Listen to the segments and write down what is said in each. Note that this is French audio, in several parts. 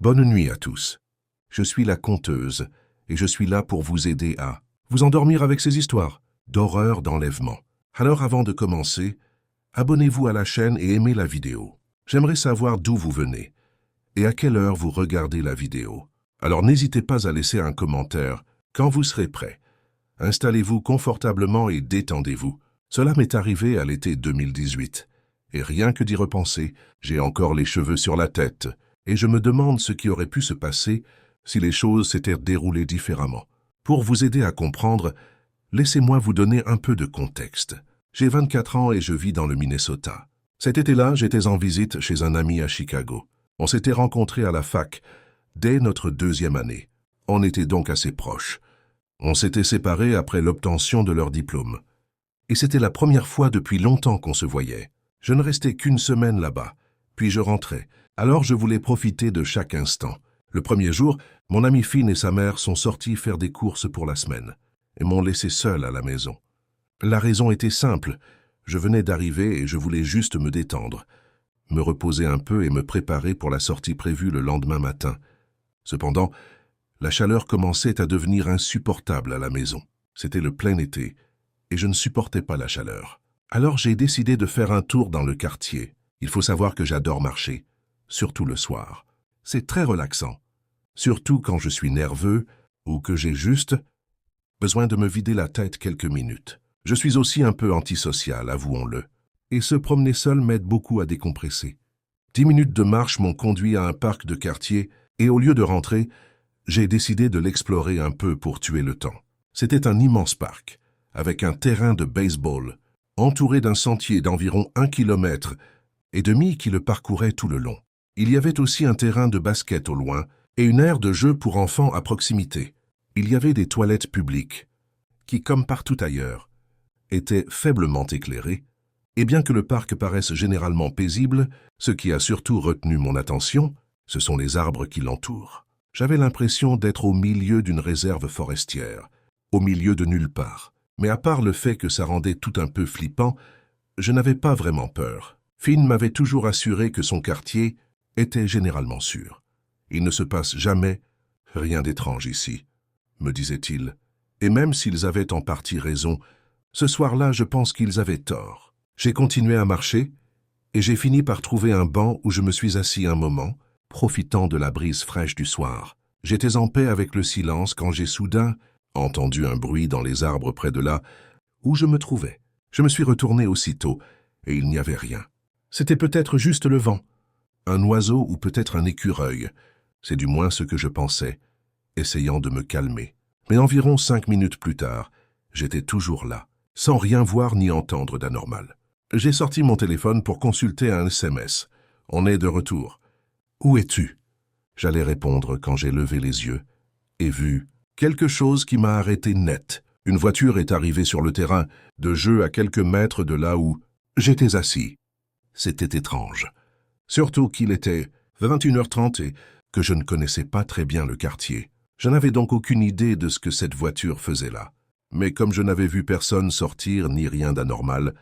Bonne nuit à tous. Je suis la conteuse et je suis là pour vous aider à vous endormir avec ces histoires d'horreur, d'enlèvement. Alors avant de commencer, abonnez-vous à la chaîne et aimez la vidéo. J'aimerais savoir d'où vous venez et à quelle heure vous regardez la vidéo. Alors n'hésitez pas à laisser un commentaire quand vous serez prêt. Installez-vous confortablement et détendez-vous. Cela m'est arrivé à l'été 2018. Et rien que d'y repenser, j'ai encore les cheveux sur la tête. Et je me demande ce qui aurait pu se passer si les choses s'étaient déroulées différemment. Pour vous aider à comprendre, laissez-moi vous donner un peu de contexte. J'ai 24 ans et je vis dans le Minnesota. Cet été-là, j'étais en visite chez un ami à Chicago. On s'était rencontrés à la fac dès notre 2e année. On était donc assez proches. On s'était séparés après l'obtention de leur diplôme. Et c'était la première fois depuis longtemps qu'on se voyait. Je ne restais qu'une semaine là-bas, puis je rentrais. Alors je voulais profiter de chaque instant. Le premier jour, mon ami Finn et sa mère sont sortis faire des courses pour la semaine et m'ont laissé seul à la maison. La raison était simple. Je venais d'arriver et je voulais juste me détendre, me reposer un peu et me préparer pour la sortie prévue le lendemain matin. Cependant, la chaleur commençait à devenir insupportable à la maison. C'était le plein été et je ne supportais pas la chaleur. Alors j'ai décidé de faire un tour dans le quartier. Il faut savoir que j'adore marcher, surtout le soir. C'est très relaxant, surtout quand je suis nerveux ou que j'ai juste besoin de me vider la tête quelques minutes. Je suis aussi un peu antisocial, avouons-le, et se promener seul m'aide beaucoup à décompresser. 10 minutes de marche m'ont conduit à un parc de quartier et au lieu de rentrer, j'ai décidé de l'explorer un peu pour tuer le temps. C'était un immense parc, avec un terrain de baseball, entouré d'un sentier d'environ 1 kilomètre et demi qui le parcourait tout le long. Il y avait aussi un terrain de basket au loin et une aire de jeu pour enfants à proximité. Il y avait des toilettes publiques qui, comme partout ailleurs, étaient faiblement éclairées, et bien que le parc paraisse généralement paisible, ce qui a surtout retenu mon attention, ce sont les arbres qui l'entourent. J'avais l'impression d'être au milieu d'une réserve forestière, au milieu de nulle part. Mais à part le fait que ça rendait tout un peu flippant, je n'avais pas vraiment peur. Finn m'avait toujours assuré que son quartier était généralement sûr. Il ne se passe jamais rien d'étrange ici, me disait-il. Et même s'ils avaient en partie raison, ce soir-là, je pense qu'ils avaient tort. J'ai continué à marcher et j'ai fini par trouver un banc où je me suis assis un moment, profitant de la brise fraîche du soir. J'étais en paix avec le silence quand j'ai soudain entendu un bruit dans les arbres près de là où je me trouvais. Je me suis retourné aussitôt et il n'y avait rien. C'était peut-être juste le vent, un oiseau ou peut-être un écureuil. C'est du moins ce que je pensais, essayant de me calmer. Mais environ 5 minutes plus tard, j'étais toujours là, sans rien voir ni entendre d'anormal. J'ai sorti mon téléphone pour consulter un SMS. On est de retour. Où es-tu? J'allais répondre quand j'ai levé les yeux et vu quelque chose qui m'a arrêté net. Une voiture est arrivée sur le terrain de jeu à quelques mètres de là où j'étais assis. C'était étrange. Surtout qu'il était 21h30 et que je ne connaissais pas très bien le quartier. Je n'avais donc aucune idée de ce que cette voiture faisait là. Mais comme je n'avais vu personne sortir ni rien d'anormal,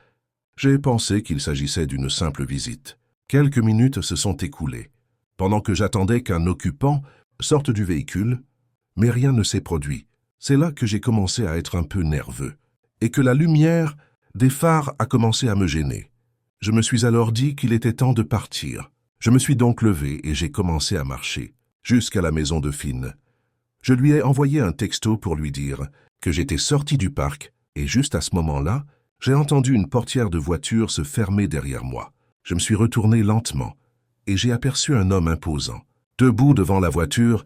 j'ai pensé qu'il s'agissait d'une simple visite. Quelques minutes se sont écoulées, pendant que j'attendais qu'un occupant sorte du véhicule, mais rien ne s'est produit. C'est là que j'ai commencé à être un peu nerveux, et que la lumière des phares a commencé à me gêner. Je me suis alors dit qu'il était temps de partir. Je me suis donc levé et j'ai commencé à marcher, jusqu'à la maison de Finn. Je lui ai envoyé un texto pour lui dire que j'étais sorti du parc, et juste à ce moment-là, j'ai entendu une portière de voiture se fermer derrière moi. Je me suis retourné lentement, et j'ai aperçu un homme imposant, debout devant la voiture,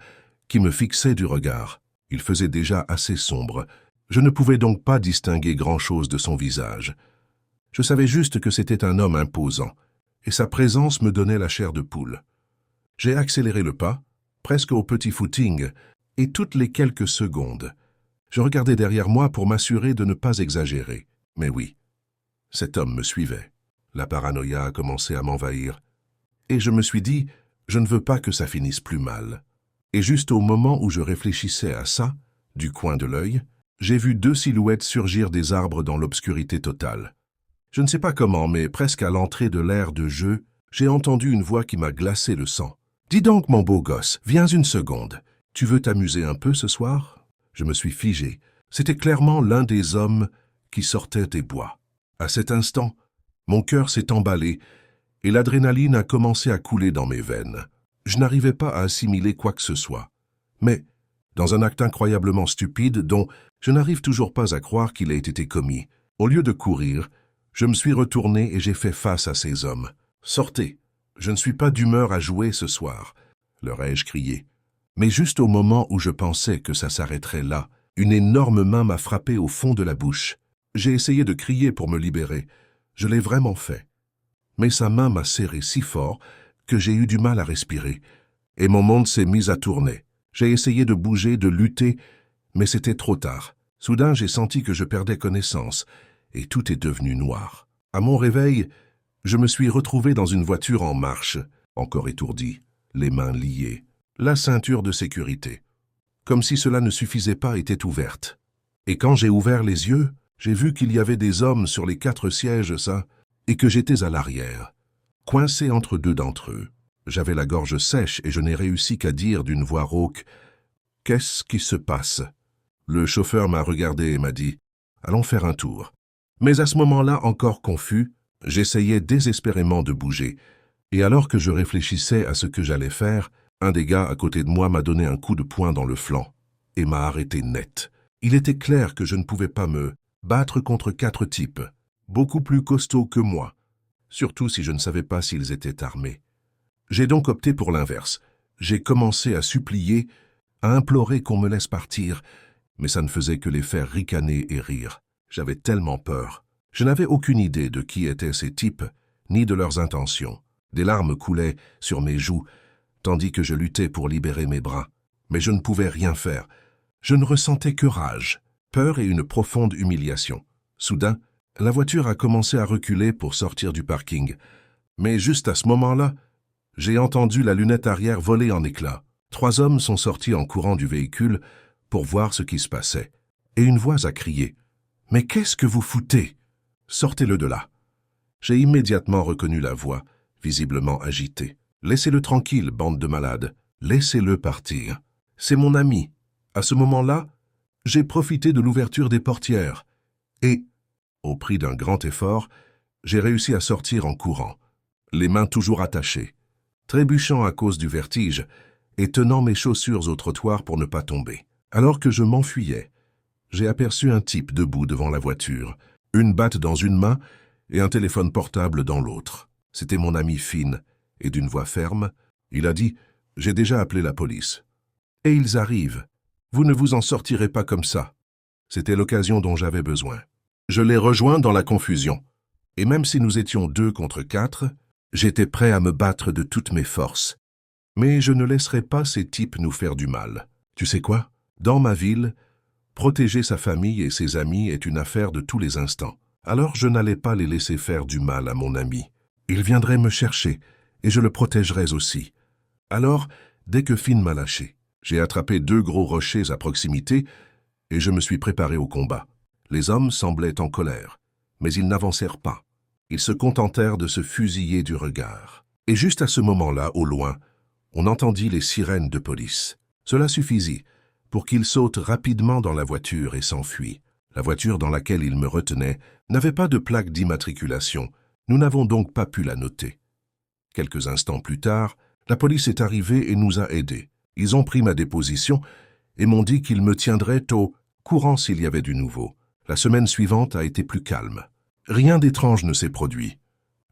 qui me fixait du regard. Il faisait déjà assez sombre. Je ne pouvais donc pas distinguer grand-chose de son visage. Je savais juste que c'était un homme imposant, et sa présence me donnait la chair de poule. J'ai accéléré le pas, presque au petit footing, et toutes les quelques secondes, je regardais derrière moi pour m'assurer de ne pas exagérer. Mais oui, cet homme me suivait. La paranoïa a commencé à m'envahir. Et je me suis dit, je ne veux pas que ça finisse plus mal. Et juste au moment où je réfléchissais à ça, du coin de l'œil, j'ai vu 2 silhouettes surgir des arbres dans l'obscurité totale. Je ne sais pas comment, mais presque à l'entrée de l'aire de jeu, j'ai entendu une voix qui m'a glacé le sang. Dis donc, mon beau gosse, viens une seconde. Tu veux t'amuser un peu ce soir? Je me suis figé. C'était clairement l'un des hommes qui sortait des bois. À cet instant, mon cœur s'est emballé et l'adrénaline a commencé à couler dans mes veines. Je n'arrivais pas à assimiler quoi que ce soit. Mais, dans un acte incroyablement stupide dont je n'arrive toujours pas à croire qu'il ait été commis, au lieu de courir, je me suis retourné et j'ai fait face à ces hommes. « Sortez, je ne suis pas d'humeur à jouer ce soir », leur ai-je crié. Mais juste au moment où je pensais que ça s'arrêterait là, une énorme main m'a frappé au fond de la bouche. J'ai essayé de crier pour me libérer. Je l'ai vraiment fait. Mais sa main m'a serré si fort que j'ai eu du mal à respirer. Et mon monde s'est mis à tourner. J'ai essayé de bouger, de lutter, mais c'était trop tard. Soudain, j'ai senti que je perdais connaissance, et tout est devenu noir. À mon réveil, je me suis retrouvé dans une voiture en marche, encore étourdi, les mains liées, la ceinture de sécurité. Comme si cela ne suffisait pas, était ouverte. Et quand j'ai ouvert les yeux, j'ai vu qu'il y avait des hommes sur les 4 sièges, ça, et que j'étais à l'arrière, coincé entre 2 d'entre eux. J'avais la gorge sèche et je n'ai réussi qu'à dire d'une voix rauque « Qu'est-ce qui se passe ?» Le chauffeur m'a regardé et m'a dit « Allons faire un tour ». Mais à ce moment-là, encore confus, j'essayais désespérément de bouger. Et alors que je réfléchissais à ce que j'allais faire, un des gars à côté de moi m'a donné un coup de poing dans le flanc et m'a arrêté net. Il était clair que je ne pouvais pas me battre contre 4 types, beaucoup plus costauds que moi, surtout si je ne savais pas s'ils étaient armés. J'ai donc opté pour l'inverse. J'ai commencé à supplier, à implorer qu'on me laisse partir, mais ça ne faisait que les faire ricaner et rire. J'avais tellement peur. Je n'avais aucune idée de qui étaient ces types, ni de leurs intentions. Des larmes coulaient sur mes joues, tandis que je luttais pour libérer mes bras. Mais je ne pouvais rien faire. Je ne ressentais que rage, peur et une profonde humiliation. Soudain, la voiture a commencé à reculer pour sortir du parking. Mais juste à ce moment-là, j'ai entendu la lunette arrière voler en éclats. 3 hommes sont sortis en courant du véhicule pour voir ce qui se passait. Et une voix a crié « Mais qu'est-ce que vous foutez? Sortez-le de là !» J'ai immédiatement reconnu la voix, visiblement agitée. « Laissez-le tranquille, bande de malades. Laissez-le partir. C'est mon ami. » À ce moment-là, j'ai profité de l'ouverture des portières. Et, au prix d'un grand effort, j'ai réussi à sortir en courant, les mains toujours attachées, trébuchant à cause du vertige et tenant mes chaussures au trottoir pour ne pas tomber. Alors que je m'enfuyais, j'ai aperçu un type debout devant la voiture, une batte dans une main et un téléphone portable dans l'autre. C'était mon ami Finn, et d'une voix ferme, il a dit « J'ai déjà appelé la police. » Et ils arrivent. Vous ne vous en sortirez pas comme ça. C'était l'occasion dont j'avais besoin. Je les rejoins dans la confusion. Et même si nous étions 2 contre 4, j'étais prêt à me battre de toutes mes forces. Mais je ne laisserai pas ces types nous faire du mal. Tu sais quoi? Dans ma ville, protéger sa famille et ses amis est une affaire de tous les instants. Alors je n'allais pas les laisser faire du mal à mon ami. Il viendrait me chercher, et je le protégerais aussi. Alors, dès que Finn m'a lâché, j'ai attrapé 2 gros rochers à proximité, et je me suis préparé au combat. Les hommes semblaient en colère, mais ils n'avancèrent pas. Ils se contentèrent de se fusiller du regard. Et juste à ce moment-là, au loin, on entendit les sirènes de police. Cela suffisit pour qu'ils sautent rapidement dans la voiture et s'enfuient. La voiture dans laquelle ils me retenaient n'avait pas de plaque d'immatriculation. Nous n'avons donc pas pu la noter. Quelques instants plus tard, la police est arrivée et nous a aidés. Ils ont pris ma déposition et m'ont dit qu'ils me tiendraient au courant s'il y avait du nouveau. La semaine suivante a été plus calme. Rien d'étrange ne s'est produit.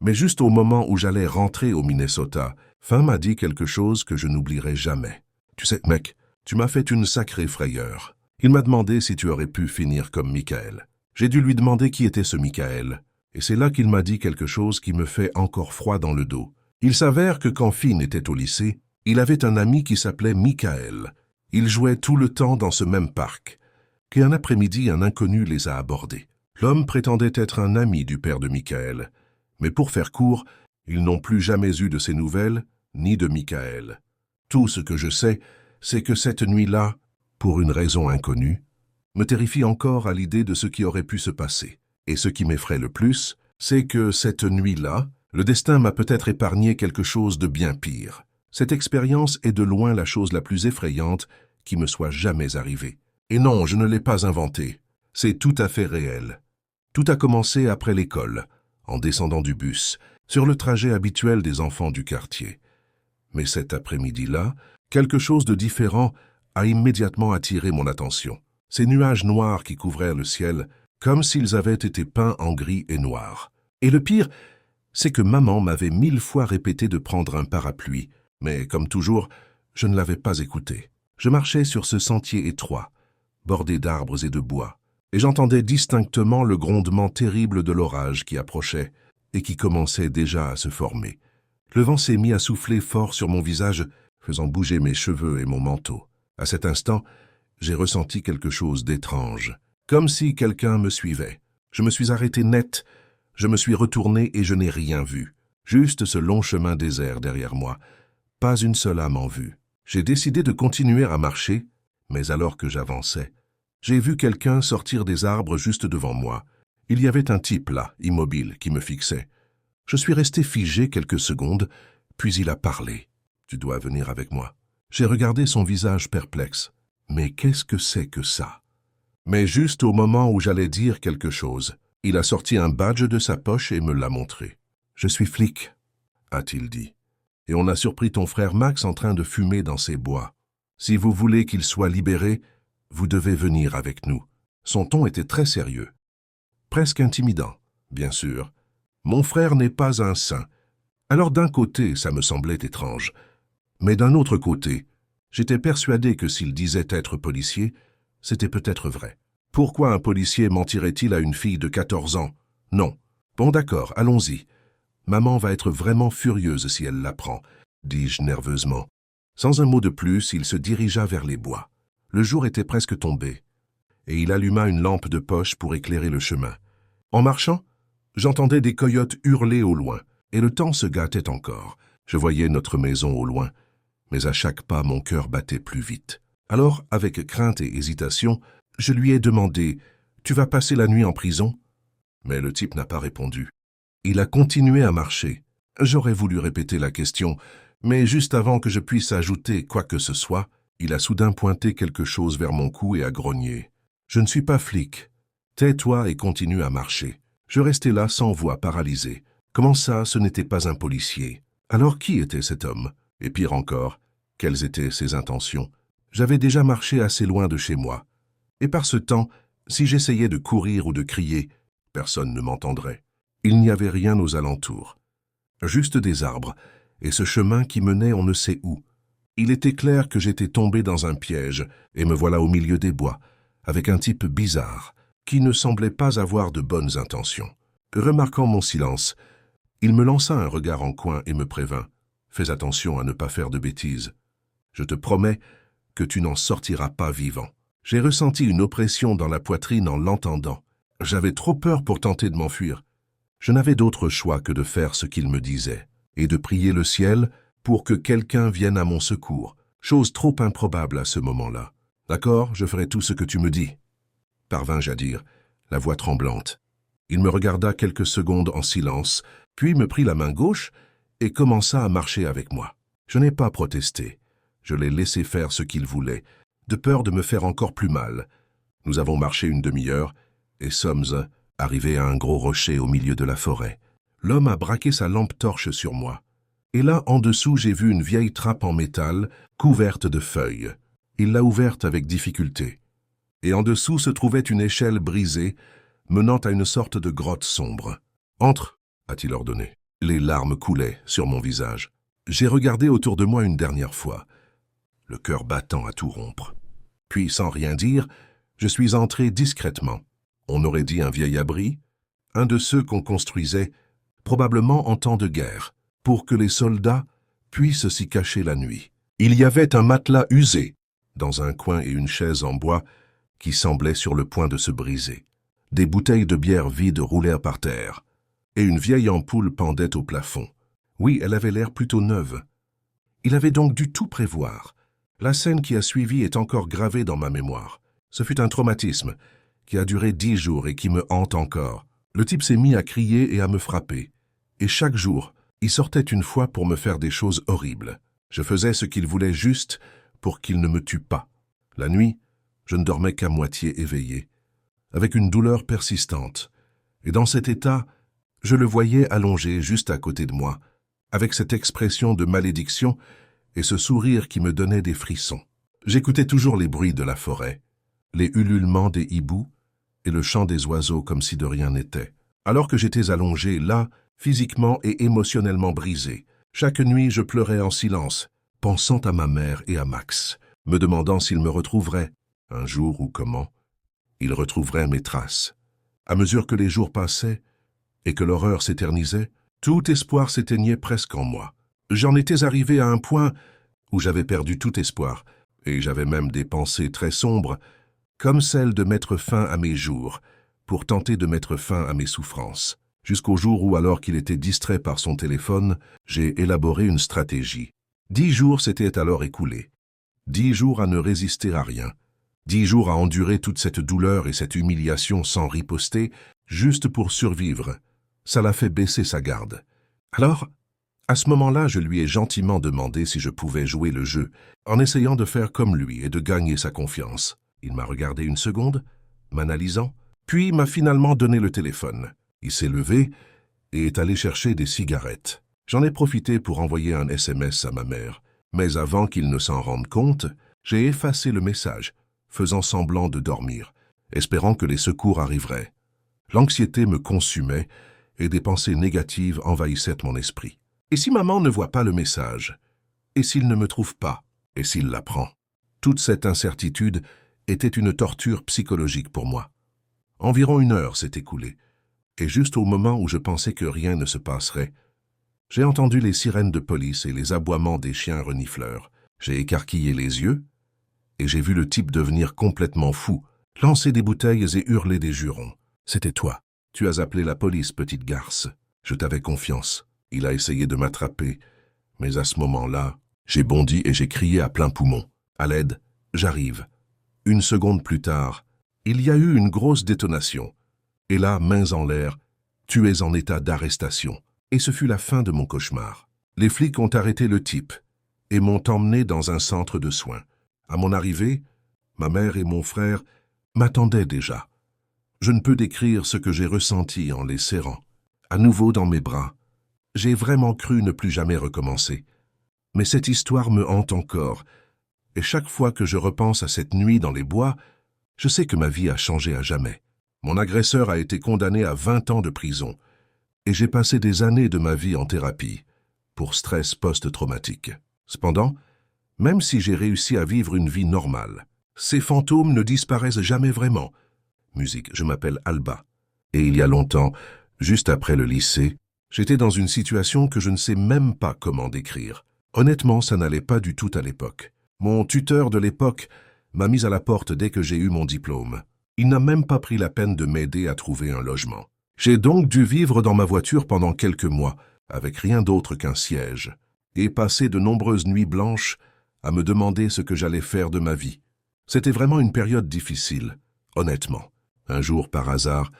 Mais juste au moment où j'allais rentrer au Minnesota, Finn m'a dit quelque chose que je n'oublierai jamais. « Tu sais, mec, tu m'as fait une sacrée frayeur. » Il m'a demandé si tu aurais pu finir comme Michael. J'ai dû lui demander qui était ce Michael. Et c'est là qu'il m'a dit quelque chose qui me fait encore froid dans le dos. Il s'avère que quand Finn était au lycée, il avait un ami qui s'appelait Michael. Ils jouaient tout le temps dans ce même parc. Qu'un après-midi, un inconnu les a abordés. L'homme prétendait être un ami du père de Michael. Mais pour faire court, ils n'ont plus jamais eu de ses nouvelles, ni de Michael. Tout ce que je sais, c'est que cette nuit-là, pour une raison inconnue, me terrifie encore à l'idée de ce qui aurait pu se passer. Et ce qui m'effraie le plus, c'est que cette nuit-là, le destin m'a peut-être épargné quelque chose de bien pire. Cette expérience est de loin la chose la plus effrayante qui me soit jamais arrivée. Et non, je ne l'ai pas inventée. C'est tout à fait réel. Tout a commencé après l'école, en descendant du bus, sur le trajet habituel des enfants du quartier. Mais cet après-midi-là, quelque chose de différent a immédiatement attiré mon attention. Ces nuages noirs qui couvraient le ciel, comme s'ils avaient été peints en gris et noir. Et le pire, c'est que maman m'avait 1000 fois répété de prendre un parapluie, mais comme toujours, je ne l'avais pas écouté. Je marchais sur ce sentier étroit, bordé d'arbres et de bois, et j'entendais distinctement le grondement terrible de l'orage qui approchait et qui commençait déjà à se former. Le vent s'est mis à souffler fort sur mon visage, faisant bouger mes cheveux et mon manteau. À cet instant, j'ai ressenti quelque chose d'étrange, comme si quelqu'un me suivait. Je me suis arrêté net, je me suis retourné et je n'ai rien vu. Juste ce long chemin désert derrière moi, pas une seule âme en vue. J'ai décidé de continuer à marcher, mais alors que j'avançais, j'ai vu quelqu'un sortir des arbres juste devant moi. Il y avait un type là, immobile, qui me fixait. Je suis resté figé quelques secondes, puis il a parlé. « Tu dois venir avec moi. » J'ai regardé son visage perplexe. Mais qu'est-ce que c'est que ça? Mais juste au moment où j'allais dire quelque chose, il a sorti un badge de sa poche et me l'a montré. « Je suis flic, » a-t-il dit. « Et on a surpris ton frère Max en train de fumer dans ses bois. Si vous voulez qu'il soit libéré, vous devez venir avec nous. » Son ton était très sérieux. Presque intimidant, bien sûr. Mon frère n'est pas un saint. Alors d'un côté, ça me semblait étrange. Mais d'un autre côté, j'étais persuadé que s'il disait être policier, c'était peut-être vrai. Pourquoi un policier mentirait-il à une fille de 14 ans? Non. Bon d'accord, allons-y. Maman va être vraiment furieuse si elle l'apprend, dis-je nerveusement. Sans un mot de plus, il se dirigea vers les bois. Le jour était presque tombé, et il alluma une lampe de poche pour éclairer le chemin. En marchant, j'entendais des coyotes hurler au loin, et le temps se gâtait encore. Je voyais notre maison au loin, mais à chaque pas, mon cœur battait plus vite. Alors, avec crainte et hésitation, je lui ai demandé « Tu vas passer la nuit en prison ?» Mais le type n'a pas répondu. Il a continué à marcher. J'aurais voulu répéter la question, mais juste avant que je puisse ajouter quoi que ce soit, il a soudain pointé quelque chose vers mon cou et a grogné. « Je ne suis pas flic. Tais-toi et continue à marcher. » Je restais là sans voix, paralysé. Comment ça, ce n'était pas un policier? Alors qui était cet homme? Et pire encore, quelles étaient ses intentions? J'avais déjà marché assez loin de chez moi. Et par ce temps, si j'essayais de courir ou de crier, personne ne m'entendrait. Il n'y avait rien aux alentours. Juste des arbres, et ce chemin qui menait on ne sait où. Il était clair que j'étais tombé dans un piège, et me voilà au milieu des bois, avec un type bizarre, qui ne semblait pas avoir de bonnes intentions. Remarquant mon silence, il me lança un regard en coin et me prévint. « Fais attention à ne pas faire de bêtises. Je te promets que tu n'en sortiras pas vivant. » J'ai ressenti une oppression dans la poitrine en l'entendant. J'avais trop peur pour tenter de m'enfuir. Je n'avais d'autre choix que de faire ce qu'il me disait, et de prier le ciel pour que quelqu'un vienne à mon secours, chose trop improbable à ce moment-là. « D'accord, je ferai tout ce que tu me dis. » Parvins-je à dire, la voix tremblante. Il me regarda quelques secondes en silence, puis me prit la main gauche et commença à marcher avec moi. Je n'ai pas protesté. Je l'ai laissé faire ce qu'il voulait, de peur de me faire encore plus mal. Nous avons marché une demi-heure et sommes arrivés à un gros rocher au milieu de la forêt. L'homme a braqué sa lampe torche sur moi. Et là, en dessous, j'ai vu une vieille trappe en métal, couverte de feuilles. Il l'a ouverte avec difficulté. Et en dessous se trouvait une échelle brisée, menant à une sorte de grotte sombre. « Entre !» a-t-il ordonné. Les larmes coulaient sur mon visage. J'ai regardé autour de moi une dernière fois, le cœur battant à tout rompre. Puis, sans rien dire, je suis entré discrètement. On aurait dit un vieil abri, un de ceux qu'on construisait, probablement en temps de guerre, pour que les soldats puissent s'y cacher la nuit. Il y avait un matelas usé dans un coin et une chaise en bois qui semblait sur le point de se briser. Des bouteilles de bière vides roulèrent par terre, et une vieille ampoule pendait au plafond. Oui, elle avait l'air plutôt neuve. Il avait donc dû tout prévoir. La scène qui a suivi est encore gravée dans ma mémoire. Ce fut un traumatisme qui a duré 10 jours et qui me hante encore. Le type s'est mis à crier et à me frapper. Et chaque jour, il sortait une fois pour me faire des choses horribles. Je faisais ce qu'il voulait juste pour qu'il ne me tue pas. La nuit, je ne dormais qu'à moitié éveillé, avec une douleur persistante. Et dans cet état, je le voyais allongé juste à côté de moi, avec cette expression de malédiction et ce sourire qui me donnait des frissons. J'écoutais toujours les bruits de la forêt, les ululements des hiboux et le chant des oiseaux comme si de rien n'était. Alors que j'étais allongé là, physiquement et émotionnellement brisé, chaque nuit je pleurais en silence, pensant à ma mère et à Max, me demandant s'ils me retrouveraient, un jour ou comment, ils retrouveraient mes traces. À mesure que les jours passaient et que l'horreur s'éternisait, tout espoir s'éteignait presque en moi. J'en étais arrivé à un point où j'avais perdu tout espoir, et j'avais même des pensées très sombres, comme celle de mettre fin à mes jours, pour tenter de mettre fin à mes souffrances. Jusqu'au jour où, alors qu'il était distrait par son téléphone, j'ai élaboré une stratégie. 10 jours s'étaient alors écoulés. 10 jours à ne résister à rien. 10 jours à endurer toute cette douleur et cette humiliation sans riposter, juste pour survivre. Ça l'a fait baisser sa garde. Alors, à ce moment-là, je lui ai gentiment demandé si je pouvais jouer le jeu, en essayant de faire comme lui et de gagner sa confiance. Il m'a regardé une seconde, m'analysant, puis m'a finalement donné le téléphone. Il s'est levé et est allé chercher des cigarettes. J'en ai profité pour envoyer un SMS à ma mère, mais avant qu'il ne s'en rende compte, j'ai effacé le message, faisant semblant de dormir, espérant que les secours arriveraient. L'anxiété me consumait et des pensées négatives envahissaient mon esprit. Et si maman ne voit pas le message? Et s'il ne me trouve pas? Et s'il l'apprend? Toute cette incertitude était une torture psychologique pour moi. Environ 1 heure s'est écoulée, et juste au moment où je pensais que rien ne se passerait, j'ai entendu les sirènes de police et les aboiements des chiens renifleurs. J'ai écarquillé les yeux, et j'ai vu le type devenir complètement fou, lancer des bouteilles et hurler des jurons. C'était toi. Tu as appelé la police, petite garce. Je t'avais confiance. Il a essayé de m'attraper, mais à ce moment-là, j'ai bondi et j'ai crié à plein poumon. À l'aide, j'arrive. 1 seconde plus tard, il y a eu une grosse détonation. Et là, mains en l'air, tu es en état d'arrestation. Et ce fut la fin de mon cauchemar. Les flics ont arrêté le type et m'ont emmené dans un centre de soins. À mon arrivée, ma mère et mon frère m'attendaient déjà. Je ne peux décrire ce que j'ai ressenti en les serrant. À nouveau dans mes bras, j'ai vraiment cru ne plus jamais recommencer. Mais cette histoire me hante encore, et chaque fois que je repense à cette nuit dans les bois, je sais que ma vie a changé à jamais. Mon agresseur a été condamné à 20 ans de prison, et j'ai passé des années de ma vie en thérapie, pour stress post-traumatique. Cependant, même si j'ai réussi à vivre une vie normale, ces fantômes ne disparaissent jamais vraiment. Musique, je m'appelle Alba. Et il y a longtemps, juste après le lycée, j'étais dans une situation que je ne sais même pas comment décrire. Honnêtement, ça n'allait pas du tout à l'époque. Mon tuteur de l'époque m'a mis à la porte dès que j'ai eu mon diplôme. Il n'a même pas pris la peine de m'aider à trouver un logement. J'ai donc dû vivre dans ma voiture pendant quelques mois, avec rien d'autre qu'un siège, et passer de nombreuses nuits blanches à me demander ce que j'allais faire de ma vie. C'était vraiment une période difficile, honnêtement. Un jour, par hasard,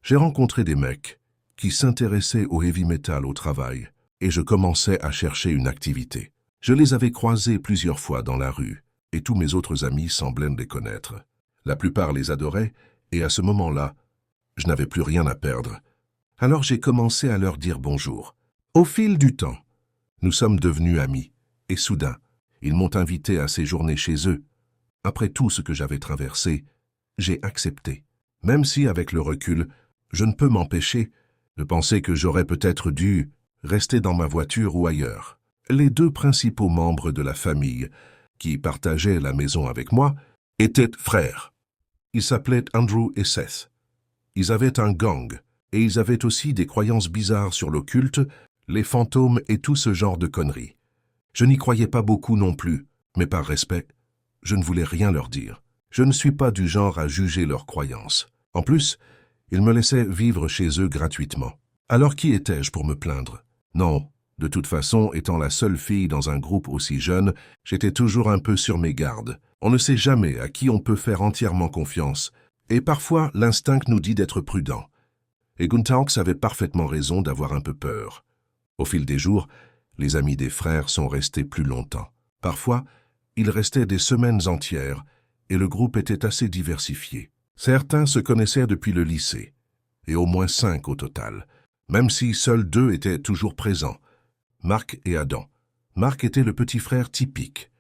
j'ai rencontré des mecs qui s'intéressaient au heavy metal au travail, et je commençais à chercher une activité. Je les avais croisés plusieurs fois dans la rue, et tous mes autres amis semblaient les connaître. La plupart les adoraient, et à ce moment-là, je n'avais plus rien à perdre. Alors j'ai commencé à leur dire bonjour. Au fil du temps, nous sommes devenus amis, et soudain, ils m'ont invité à séjourner chez eux. Après tout ce que j'avais traversé, j'ai accepté. Même si, avec le recul, je ne peux m'empêcher de penser que j'aurais peut-être dû rester dans ma voiture ou ailleurs. Les 2 principaux membres de la famille, qui partageaient la maison avec moi, étaient frères. Ils s'appelaient Andrew et Seth. Ils avaient un gang, et ils avaient aussi des croyances bizarres sur l'occulte, les fantômes et tout ce genre de conneries. Je n'y croyais pas beaucoup non plus, mais par respect, je ne voulais rien leur dire. Je ne suis pas du genre à juger leurs croyances. En plus, ils me laissaient vivre chez eux gratuitement. Alors qui étais-je pour me plaindre? Non, de toute façon, étant la seule fille dans un groupe aussi jeune, j'étais toujours un peu sur mes gardes. On ne sait jamais à qui on peut faire entièrement confiance, et parfois l'instinct nous dit d'être prudent. Et Guntaux avait parfaitement raison d'avoir un peu peur. Au fil des jours, Les amis des frères sont restés plus longtemps. Parfois, ils restaient des semaines entières et le groupe était assez diversifié. Certains se connaissaient depuis le lycée, et au moins 5 au total, même si seuls 2 étaient toujours présents, Marc et Adam. Marc était le petit frère typique,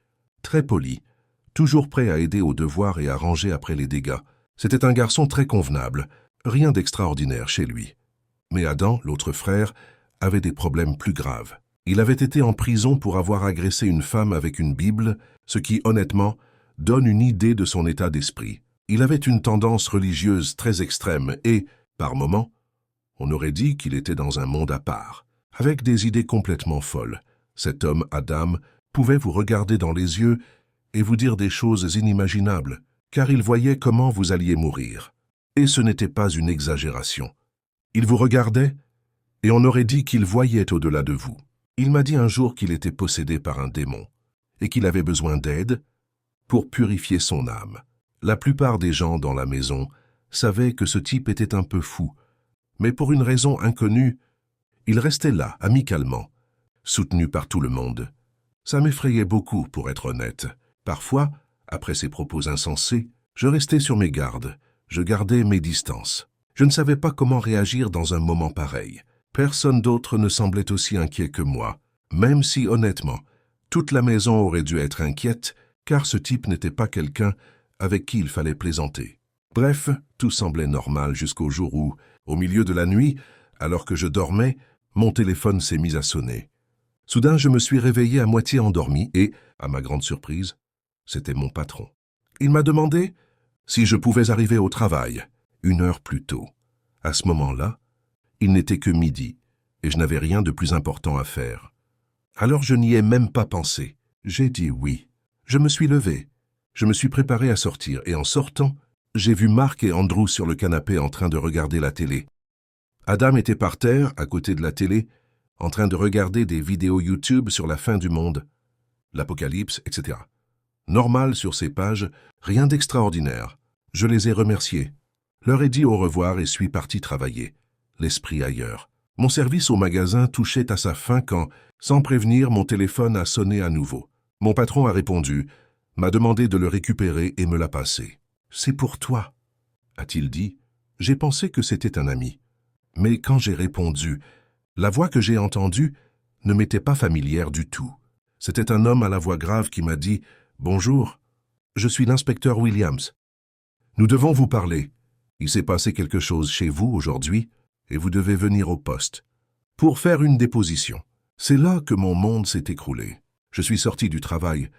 très poli, toujours prêt à aider aux devoirs et à ranger après les dégâts. C'était un garçon très convenable, rien d'extraordinaire chez lui. Mais Adam, l'autre frère, avait des problèmes plus graves. Il avait été en prison pour avoir agressé une femme avec une Bible, ce qui, honnêtement, donne une idée de son état d'esprit. Il avait une tendance religieuse très extrême et, par moments, on aurait dit qu'il était dans un monde à part, avec des idées complètement folles. Cet homme, Adam, pouvait vous regarder dans les yeux et vous dire des choses inimaginables, car il voyait comment vous alliez mourir. Et ce n'était pas une exagération. Il vous regardait et on aurait dit qu'il voyait au-delà de vous. Il m'a dit un jour qu'il était possédé par un démon et qu'il avait besoin d'aide pour purifier son âme. La plupart des gens dans la maison savaient que ce type était un peu fou, mais pour une raison inconnue, il restait là, amicalement, soutenu par tout le monde. Ça m'effrayait beaucoup, pour être honnête. Parfois, après ces propos insensés, je restais sur mes gardes, je gardais mes distances. Je ne savais pas comment réagir dans un moment pareil. Personne d'autre ne semblait aussi inquiet que moi, même si, honnêtement, toute la maison aurait dû être inquiète, car ce type n'était pas quelqu'un avec qui il fallait plaisanter. Bref, tout semblait normal jusqu'au jour où, au milieu de la nuit, alors que je dormais, mon téléphone s'est mis à sonner. Soudain, je me suis réveillé à moitié endormi et, à ma grande surprise, c'était mon patron. Il m'a demandé si je pouvais arriver au travail 1 heure plus tôt. À ce moment-là, il n'était que midi et je n'avais rien de plus important à faire. Alors je n'y ai même pas pensé. J'ai dit oui. Je me suis levé. Je me suis préparé à sortir et en sortant, j'ai vu Marc et Andrew sur le canapé en train de regarder la télé. Adam était par terre, à côté de la télé, en train de regarder des vidéos YouTube sur la fin du monde, l'apocalypse, etc. Normal sur ces pages, rien d'extraordinaire. Je les ai remerciés. Leur ai dit au revoir et suis parti travailler, l'esprit ailleurs. Mon service au magasin touchait à sa fin quand, sans prévenir, mon téléphone a sonné à nouveau. Mon patron a répondu, m'a demandé de le récupérer et me l'a passé. « C'est pour toi », a-t-il dit. J'ai pensé que c'était un ami. Mais quand j'ai répondu, la voix que j'ai entendue ne m'était pas familière du tout. C'était un homme à la voix grave qui m'a dit « Bonjour, je suis l'inspecteur Williams. Nous devons vous parler. Il s'est passé quelque chose chez vous aujourd'hui et vous devez venir au poste pour faire une déposition. » C'est là que mon monde s'est écroulé. Je suis sorti du travail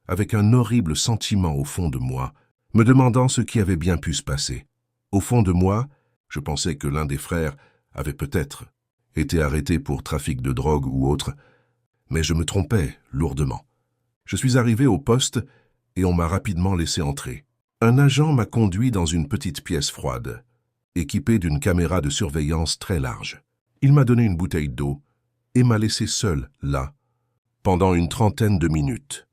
avec un horrible sentiment au fond de moi, me demandant ce qui avait bien pu se passer. Au fond de moi, je pensais que l'un des frères avait peut-être été arrêté pour trafic de drogue ou autre, mais je me trompais lourdement. Je suis arrivé au poste et on m'a rapidement laissé entrer. Un agent m'a conduit dans une petite pièce froide, équipée d'une caméra de surveillance très large. Il m'a donné une bouteille d'eau et m'a laissé seul, là, pendant une 30aine de minutes.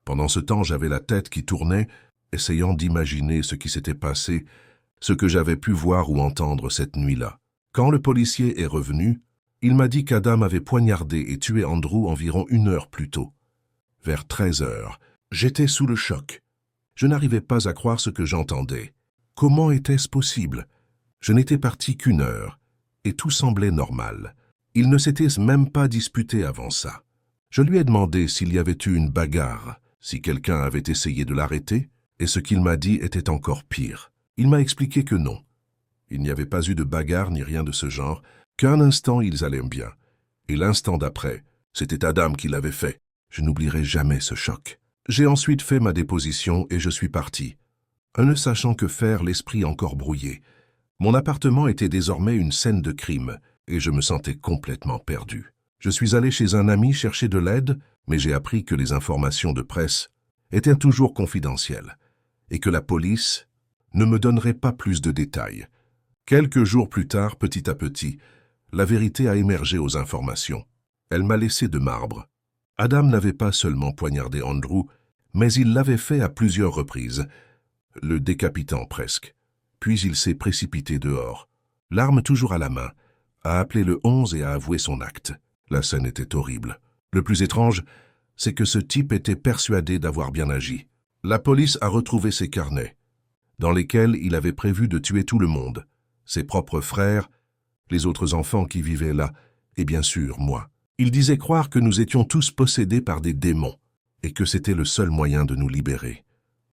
Pendant ce temps, j'avais la tête qui tournait, essayant d'imaginer ce qui s'était passé, ce que j'avais pu voir ou entendre cette nuit-là. Quand le policier est revenu, il m'a dit qu'Adam avait poignardé et tué Andrew environ 1 heure plus tôt. Vers 13 heures, j'étais sous le choc. Je n'arrivais pas à croire ce que j'entendais. Comment était-ce possible? Je n'étais parti qu'1 heure, et tout semblait normal. Il ne s'était même pas disputé avant ça. Je lui ai demandé s'il y avait eu une bagarre, si quelqu'un avait essayé de l'arrêter, et ce qu'il m'a dit était encore pire. Il m'a expliqué que non. Il n'y avait pas eu de bagarre ni rien de ce genre, qu'un instant ils allaient bien. Et l'instant d'après, c'était Adam qui l'avait fait. Je n'oublierai jamais ce choc. J'ai ensuite fait ma déposition et je suis parti. Ne sachant que faire, l'esprit encore brouillé. Mon appartement était désormais une scène de crime et je me sentais complètement perdu. Je suis allé chez un ami chercher de l'aide, mais j'ai appris que les informations de presse étaient toujours confidentielles et que la police ne me donnerait pas plus de détails. Quelques jours plus tard, petit à petit, la vérité a émergé aux informations. Elle m'a laissé de marbre. Adam n'avait pas seulement poignardé Andrew, mais il l'avait fait à plusieurs reprises, le décapitant presque. Puis il s'est précipité dehors, l'arme toujours à la main, a appelé le 11 et a avoué son acte. La scène était horrible. Le plus étrange, c'est que ce type était persuadé d'avoir bien agi. La police a retrouvé ses carnets, dans lesquels il avait prévu de tuer tout le monde, ses propres frères, les autres enfants qui vivaient là, et bien sûr moi. Il disait croire que nous étions tous possédés par des démons, et que c'était le seul moyen de nous libérer.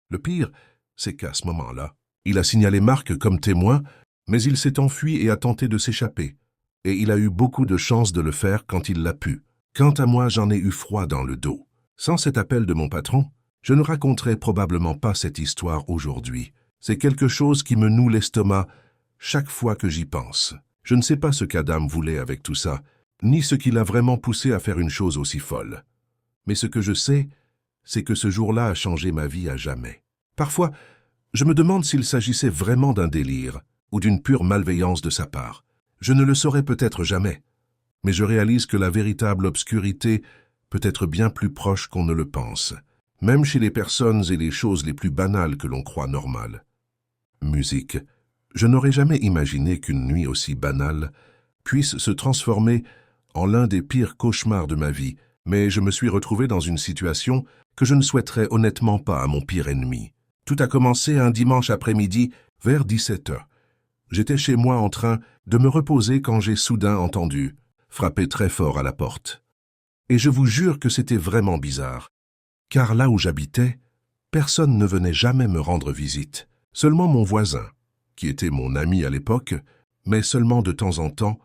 Le pire, c'est qu'à ce moment-là, il a signalé Marc comme témoin, mais il s'est enfui et a tenté de s'échapper, et il a eu beaucoup de chance de le faire quand il l'a pu. Quant à moi, j'en ai eu froid dans le dos. Sans cet appel de mon patron, je ne raconterai probablement pas cette histoire aujourd'hui. C'est quelque chose qui me noue l'estomac chaque fois que j'y pense. Je ne sais pas ce qu'Adam voulait avec tout ça, ni ce qui l'a vraiment poussé à faire une chose aussi folle. Mais ce que je sais, c'est que ce jour-là a changé ma vie à jamais. Parfois, je me demande s'il s'agissait vraiment d'un délire ou d'une pure malveillance de sa part. Je ne le saurai peut-être jamais, mais je réalise que la véritable obscurité peut être bien plus proche qu'on ne le pense, même chez les personnes et les choses les plus banales que l'on croit normales. Musique. Je n'aurais jamais imaginé qu'une nuit aussi banale puisse se transformer en l'un des pires cauchemars de ma vie, mais je me suis retrouvé dans une situation que je ne souhaiterais honnêtement pas à mon pire ennemi. Tout a commencé un dimanche après-midi vers 17 heures. J'étais chez moi en train de me reposer quand j'ai soudain entendu frapper très fort à la porte. Et je vous jure que c'était vraiment bizarre, car là où j'habitais, personne ne venait jamais me rendre visite. Seulement mon voisin, qui était mon ami à l'époque, mais seulement de temps en temps,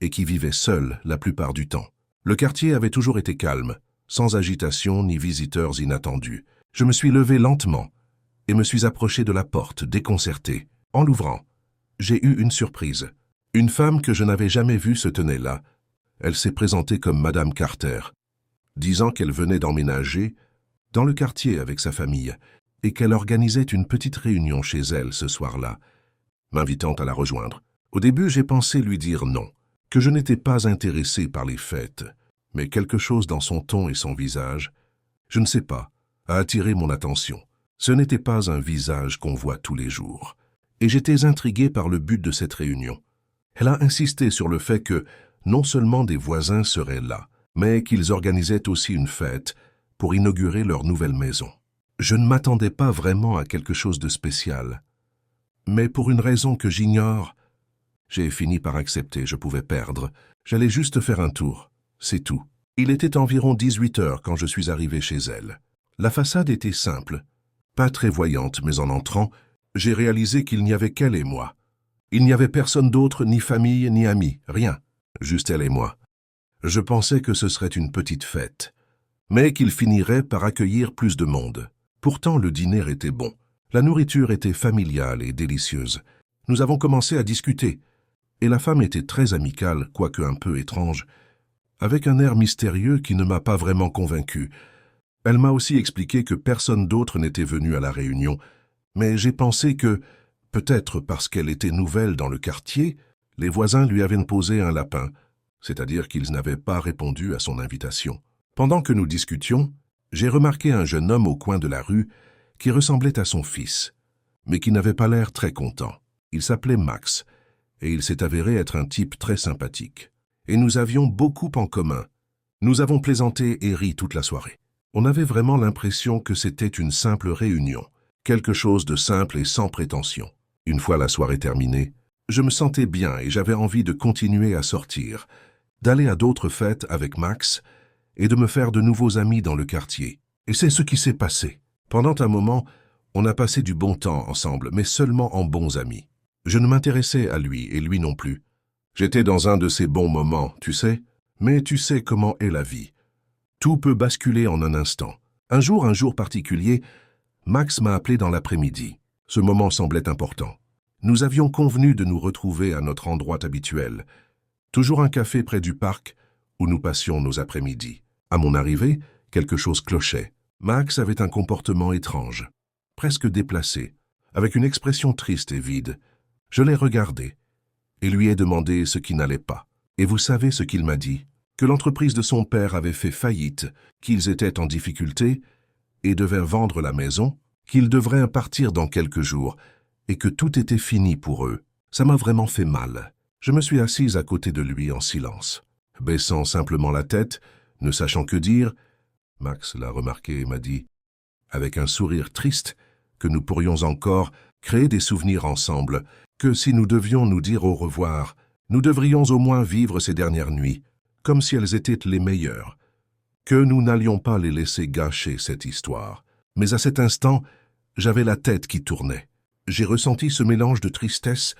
et qui vivait seul la plupart du temps. Le quartier avait toujours été calme, sans agitation ni visiteurs inattendus. Je me suis levé lentement et me suis approché de la porte, déconcerté. En l'ouvrant, j'ai eu une surprise. Une femme que je n'avais jamais vue se tenait là. Elle s'est présentée comme Madame Carter, disant qu'elle venait d'emménager dans le quartier avec sa famille et qu'elle organisait une petite réunion chez elle ce soir-là, m'invitant à la rejoindre. Au début, j'ai pensé lui dire non, que je n'étais pas intéressé par les fêtes, mais quelque chose dans son ton et son visage, je ne sais pas, a attiré mon attention. Ce n'était pas un visage qu'on voit tous les jours, et j'étais intrigué par le but de cette réunion. Elle a insisté sur le fait que non seulement des voisins seraient là, mais qu'ils organisaient aussi une fête pour inaugurer leur nouvelle maison. Je ne m'attendais pas vraiment à quelque chose de spécial, mais pour une raison que j'ignore, j'ai fini par accepter, je pouvais perdre. J'allais juste faire un tour, c'est tout. Il était environ 18 heures quand je suis arrivé chez elle. La façade était simple, pas très voyante, mais en entrant, j'ai réalisé qu'il n'y avait qu'elle et moi. Il n'y avait personne d'autre, ni famille, ni amis, rien, juste elle et moi. Je pensais que ce serait une petite fête, mais qu'il finirait par accueillir plus de monde. Pourtant, le dîner était bon. La nourriture était familiale et délicieuse. Nous avons commencé à discuter, et la femme était très amicale, quoique un peu étrange, avec un air mystérieux qui ne m'a pas vraiment convaincu. Elle m'a aussi expliqué que personne d'autre n'était venu à la réunion, mais j'ai pensé que, peut-être parce qu'elle était nouvelle dans le quartier, les voisins lui avaient posé un lapin, c'est-à-dire qu'ils n'avaient pas répondu à son invitation. Pendant que nous discutions, j'ai remarqué un jeune homme au coin de la rue qui ressemblait à son fils, mais qui n'avait pas l'air très content. Il s'appelait Max, et il s'est avéré être un type très sympathique. Et nous avions beaucoup en commun. Nous avons plaisanté et ri toute la soirée. On avait vraiment l'impression que c'était une simple réunion, quelque chose de simple et sans prétention. Une fois la soirée terminée, je me sentais bien et j'avais envie de continuer à sortir, d'aller à d'autres fêtes avec Max et de me faire de nouveaux amis dans le quartier. Et c'est ce qui s'est passé. Pendant un moment, on a passé du bon temps ensemble, mais seulement en bons amis. Je ne m'intéressais à lui et lui non plus. J'étais dans un de ces bons moments, tu sais, mais tu sais comment est la vie. Tout peut basculer en un instant. Un jour particulier, Max m'a appelé dans l'après-midi. Ce moment semblait important. Nous avions convenu de nous retrouver à notre endroit habituel, toujours un café près du parc où nous passions nos après-midi. À mon arrivée, quelque chose clochait. Max avait un comportement étrange, presque déplacé, avec une expression triste et vide. Je l'ai regardé et lui ai demandé ce qui n'allait pas. Et vous savez ce qu'il m'a dit? Que l'entreprise de son père avait fait faillite, qu'ils étaient en difficulté et devaient vendre la maison, qu'ils devraient partir dans quelques jours et que tout était fini pour eux. Ça m'a vraiment fait mal. Je me suis assise à côté de lui en silence. Baissant simplement la tête, Ne sachant que dire, Max l'a remarqué et m'a dit, avec un sourire triste, que nous pourrions encore créer des souvenirs ensemble, que si nous devions nous dire au revoir, nous devrions au moins vivre ces dernières nuits, comme si elles étaient les meilleures, que nous n'allions pas les laisser gâcher cette histoire. Mais à cet instant, j'avais la tête qui tournait. J'ai ressenti ce mélange de tristesse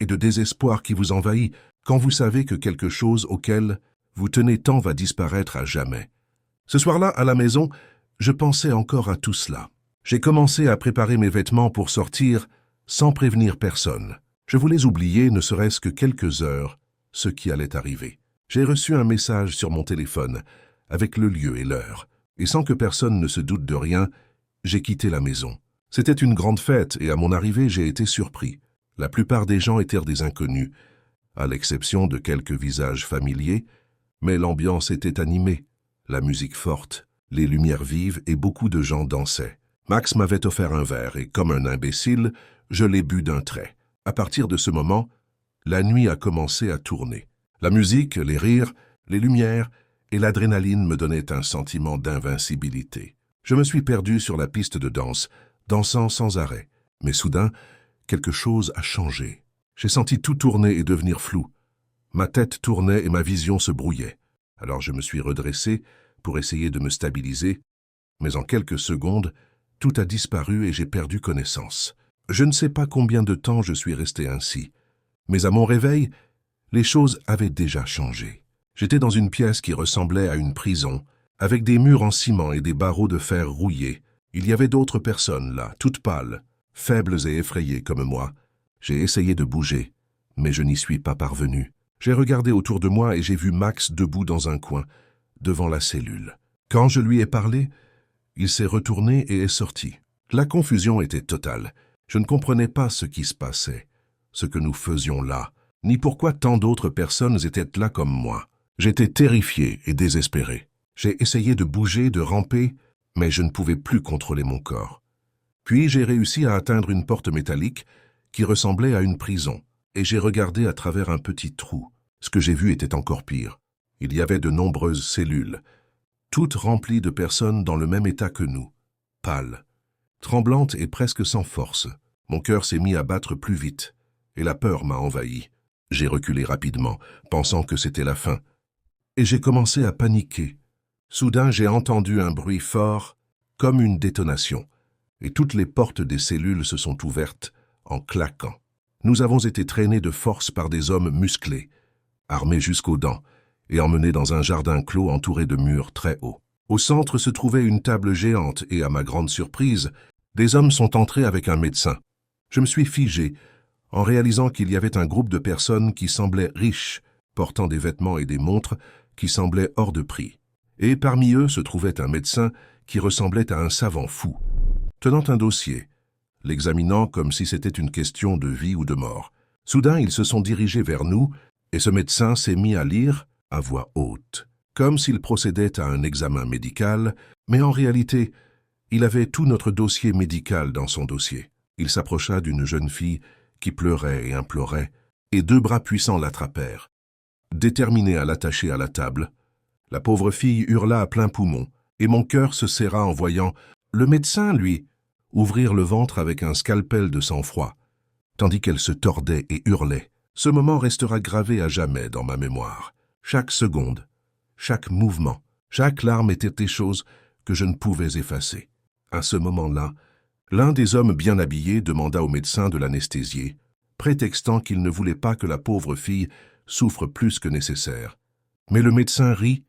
et de désespoir qui vous envahit quand vous savez que quelque chose auquel vous tenez tant va disparaître à jamais. Ce soir-là, à la maison, je pensais encore à tout cela. J'ai commencé à préparer mes vêtements pour sortir sans prévenir personne. Je voulais oublier, ne serait-ce que quelques heures, ce qui allait arriver. J'ai reçu un message sur mon téléphone, avec le lieu et l'heure, et sans que personne ne se doute de rien, j'ai quitté la maison. C'était une grande fête, et à mon arrivée, j'ai été surpris. La plupart des gens étaient des inconnus, à l'exception de quelques visages familiers, mais l'ambiance était animée, la musique forte, les lumières vives et beaucoup de gens dansaient. Max m'avait offert un verre et, comme un imbécile, je l'ai bu d'un trait. À partir de ce moment, la nuit a commencé à tourner. La musique, les rires, les lumières et l'adrénaline me donnaient un sentiment d'invincibilité. Je me suis perdu sur la piste de danse, dansant sans arrêt. Mais soudain, quelque chose a changé. J'ai senti tout tourner et devenir flou. Ma tête tournait et ma vision se brouillait. Alors je me suis redressé pour essayer de me stabiliser, mais en quelques secondes, tout a disparu et j'ai perdu connaissance. Je ne sais pas combien de temps je suis resté ainsi, mais à mon réveil, les choses avaient déjà changé. J'étais dans une pièce qui ressemblait à une prison, avec des murs en ciment et des barreaux de fer rouillés. Il y avait d'autres personnes là, toutes pâles, faibles et effrayées comme moi. J'ai essayé de bouger, mais je n'y suis pas parvenu. J'ai regardé autour de moi et j'ai vu Max debout dans un coin, devant la cellule. Quand je lui ai parlé, il s'est retourné et est sorti. La confusion était totale. Je ne comprenais pas ce qui se passait, ce que nous faisions là, ni pourquoi tant d'autres personnes étaient là comme moi. J'étais terrifié et désespéré. J'ai essayé de bouger, de ramper, mais je ne pouvais plus contrôler mon corps. Puis j'ai réussi à atteindre une porte métallique qui ressemblait à une prison, et j'ai regardé à travers un petit trou. Ce que j'ai vu était encore pire. Il y avait de nombreuses cellules, toutes remplies de personnes dans le même état que nous, pâles, tremblantes et presque sans force. Mon cœur s'est mis à battre plus vite, et la peur m'a envahi. J'ai reculé rapidement, pensant que c'était la fin, et j'ai commencé à paniquer. Soudain, j'ai entendu un bruit fort, comme une détonation, et toutes les portes des cellules se sont ouvertes en claquant. Nous avons été traînés de force par des hommes musclés, armés jusqu'aux dents, et emmenés dans un jardin clos entouré de murs très hauts. Au centre se trouvait une table géante et, à ma grande surprise, des hommes sont entrés avec un médecin. Je me suis figé, en réalisant qu'il y avait un groupe de personnes qui semblaient riches, portant des vêtements et des montres qui semblaient hors de prix. Et parmi eux se trouvait un médecin qui ressemblait à un savant fou, tenant un dossier, l'examinant comme si c'était une question de vie ou de mort. Soudain, ils se sont dirigés vers nous, et ce médecin s'est mis à lire à voix haute, comme s'il procédait à un examen médical, mais en réalité, il avait tout notre dossier médical dans son dossier. Il s'approcha d'une jeune fille qui pleurait et implorait, et deux bras puissants l'attrapèrent. Déterminé à l'attacher à la table, la pauvre fille hurla à plein poumon, et mon cœur se serra en voyant le médecin, lui, ouvrir le ventre avec un scalpel de sang-froid, tandis qu'elle se tordait et hurlait. Ce moment restera gravé à jamais dans ma mémoire. Chaque seconde, chaque mouvement, chaque larme étaient des choses que je ne pouvais effacer. À ce moment-là, l'un des hommes bien habillés demanda au médecin de l'anesthésier, prétextant qu'il ne voulait pas que la pauvre fille souffre plus que nécessaire. Mais le médecin rit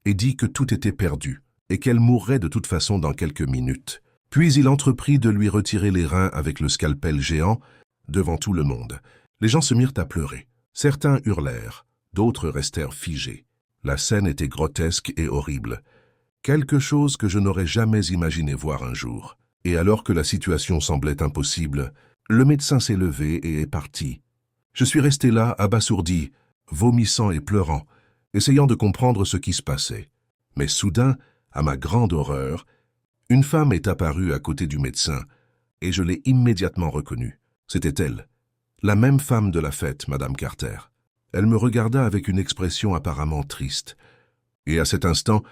et dit que tout était perdu et qu'elle mourrait de toute façon dans quelques minutes. Puis il entreprit de lui retirer les reins avec le scalpel géant devant tout le monde. Les gens se mirent à pleurer. Certains hurlèrent, d'autres restèrent figés. La scène était grotesque et horrible. Quelque chose que je n'aurais jamais imaginé voir un jour. Et alors que la situation semblait impossible, le médecin s'est levé et est parti. Je suis resté là, abasourdi, vomissant et pleurant, essayant de comprendre ce qui se passait. Mais soudain, à ma grande horreur, une femme est apparue à côté du médecin, et je l'ai immédiatement reconnue. C'était elle, la même femme de la fête, Madame Carter. Elle me regarda avec une expression apparemment triste, Et à cet instant,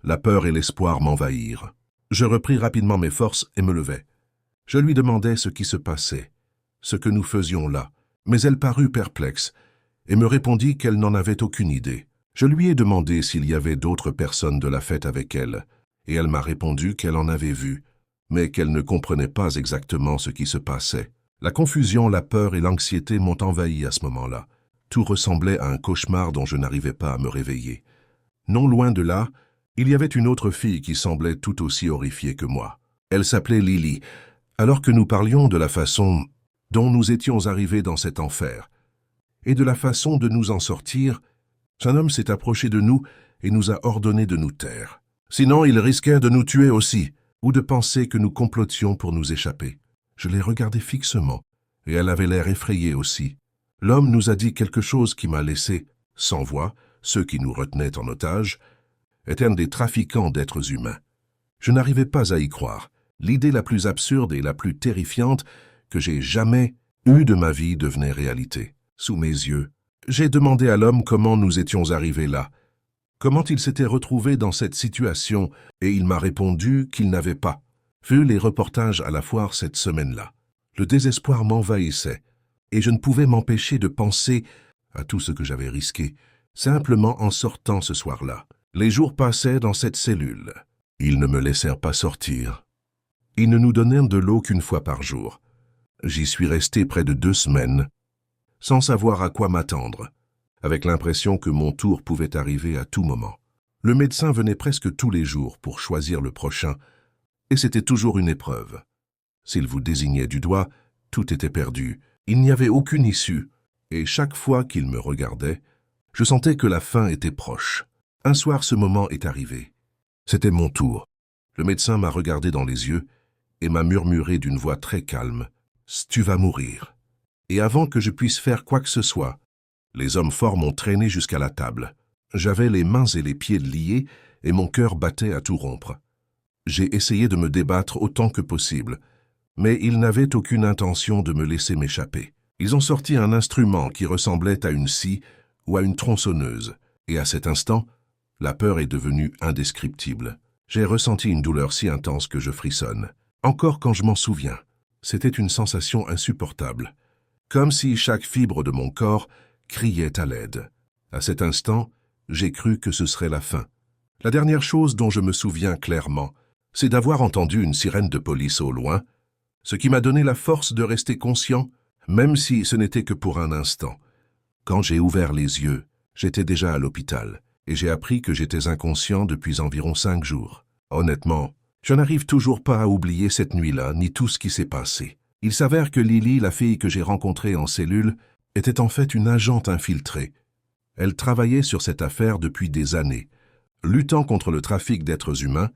la peur et l'espoir m'envahirent. Je repris rapidement mes forces et me levai. Je lui demandai ce qui se passait, ce que nous faisions là, mais elle parut perplexe et me répondit qu'elle n'en avait aucune idée. Je lui ai demandé s'il y avait d'autres personnes de la fête avec elle, et elle m'a répondu qu'elle en avait vu, mais qu'elle ne comprenait pas exactement ce qui se passait. La confusion, la peur et l'anxiété m'ont envahi à ce moment-là. Tout ressemblait à un cauchemar dont je n'arrivais pas à me réveiller. Non loin de là, il y avait une autre fille qui semblait tout aussi horrifiée que moi. Elle s'appelait Lily. Alors que nous parlions de la façon dont nous étions arrivés dans cet enfer, et de la façon de nous en sortir, un homme s'est approché de nous et nous a ordonné de nous taire. Sinon, il risquait de nous tuer aussi, ou de penser que nous complotions pour nous échapper. Je l'ai regardée fixement, et elle avait l'air effrayée aussi. L'homme nous a dit quelque chose qui m'a laissé sans voix. Ceux qui nous retenaient en otage étaient des trafiquants d'êtres humains. Je n'arrivais pas à y croire. L'idée la plus absurde et la plus terrifiante que j'ai jamais eue de ma vie devenait réalité. Sous mes yeux, j'ai demandé à l'homme comment nous étions arrivés là, comment il s'était retrouvé dans cette situation, et il m'a répondu qu'il n'avait pas vu les reportages à la foire cette semaine-là. Le désespoir m'envahissait, et je ne pouvais m'empêcher de penser à tout ce que j'avais risqué, simplement en sortant ce soir-là. Les jours passaient dans cette cellule. Ils ne me laissèrent pas sortir. Ils ne nous donnèrent de l'eau qu'une fois par jour. J'y suis resté près de 2 semaines, sans savoir à quoi m'attendre, avec l'impression que mon tour pouvait arriver à tout moment. Le médecin venait presque tous les jours pour choisir le prochain, et c'était toujours une épreuve. S'il vous désignait du doigt, tout était perdu, il n'y avait aucune issue, et chaque fois qu'il me regardait, je sentais que la fin était proche. Un soir, ce moment est arrivé. C'était mon tour. Le médecin m'a regardé dans les yeux et m'a murmuré d'une voix très calme « Tu vas mourir ». Et avant que je puisse faire quoi que ce soit, les hommes forts m'ont traîné jusqu'à la table. J'avais les mains et les pieds liés et mon cœur battait à tout rompre. J'ai essayé de me débattre autant que possible, mais ils n'avaient aucune intention de me laisser m'échapper. Ils ont sorti un instrument qui ressemblait à une scie ou à une tronçonneuse, et à cet instant, la peur est devenue indescriptible. J'ai ressenti une douleur si intense que je frissonne. Encore quand je m'en souviens, c'était une sensation insupportable, comme si chaque fibre de mon corps criait à l'aide. À cet instant, j'ai cru que ce serait la fin. La dernière chose dont je me souviens clairement, c'est d'avoir entendu une sirène de police au loin, ce qui m'a donné la force de rester conscient, même si ce n'était que pour un instant. Quand j'ai ouvert les yeux, j'étais déjà à l'hôpital, et j'ai appris que j'étais inconscient depuis environ 5 jours. Honnêtement, je n'arrive toujours pas à oublier cette nuit-là, ni tout ce qui s'est passé. Il s'avère que Lily, la fille que j'ai rencontrée en cellule, était en fait une agente infiltrée. Elle travaillait sur cette affaire depuis des années, luttant contre le trafic d'êtres humains,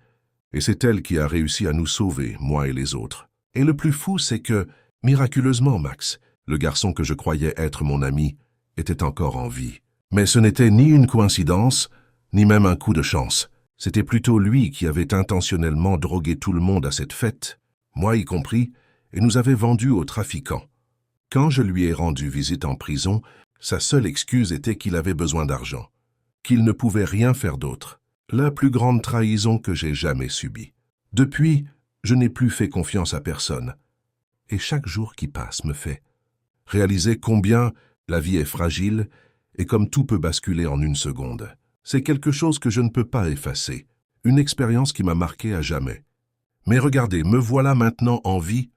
et c'est elle qui a réussi à nous sauver, moi et les autres. Et le plus fou, c'est que, miraculeusement, Max, le garçon que je croyais être mon ami, était encore en vie. Mais ce n'était ni une coïncidence, ni même un coup de chance. C'était plutôt lui qui avait intentionnellement drogué tout le monde à cette fête, moi y compris, et nous avait vendus aux trafiquants. Quand je lui ai rendu visite en prison, sa seule excuse était qu'il avait besoin d'argent, qu'il ne pouvait rien faire d'autre. La plus grande trahison que j'ai jamais subie. Depuis, je n'ai plus fait confiance à personne. Et chaque jour qui passe me fait réaliser combien la vie est fragile et comme tout peut basculer en une seconde. C'est quelque chose que je ne peux pas effacer, une expérience qui m'a marqué à jamais. Mais regardez, me voilà maintenant en vie,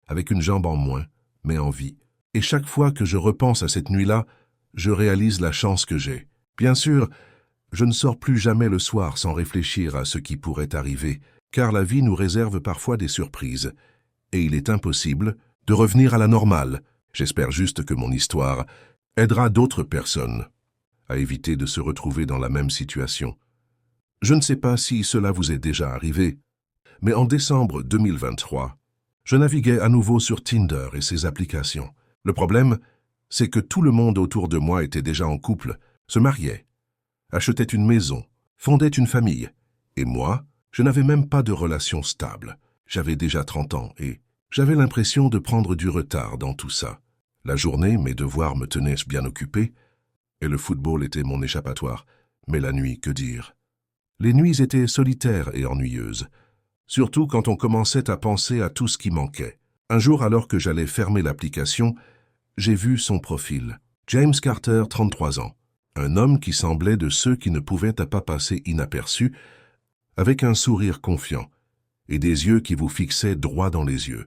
avec une jambe en moins, mais en vie. Et chaque fois que je repense à cette nuit-là, je réalise la chance que j'ai. Bien sûr, je ne sors plus jamais le soir sans réfléchir à ce qui pourrait arriver, car la vie nous réserve parfois des surprises, et il est impossible de revenir à la normale. J'espère juste que mon histoire aidera d'autres personnes à éviter de se retrouver dans la même situation. Je ne sais pas si cela vous est déjà arrivé, mais en décembre 2023, je naviguais à nouveau sur Tinder et ses applications. Le problème, c'est que tout le monde autour de moi était déjà en couple, se mariait, achetait une maison, fondait une famille. Et moi, je n'avais même pas de relation stable. J'avais déjà 30 ans et j'avais l'impression de prendre du retard dans tout ça. La journée, mes devoirs me tenaient bien occupé, et le football était mon échappatoire. Mais la nuit, que dire? Les nuits étaient solitaires et ennuyeuses, surtout quand on commençait à penser à tout ce qui manquait. Un jour, alors que j'allais fermer l'application, j'ai vu son profil. James Carter, 33 ans. Un homme qui semblait de ceux qui ne pouvaient pas passer inaperçus, avec un sourire confiant et des yeux qui vous fixaient droit dans les yeux.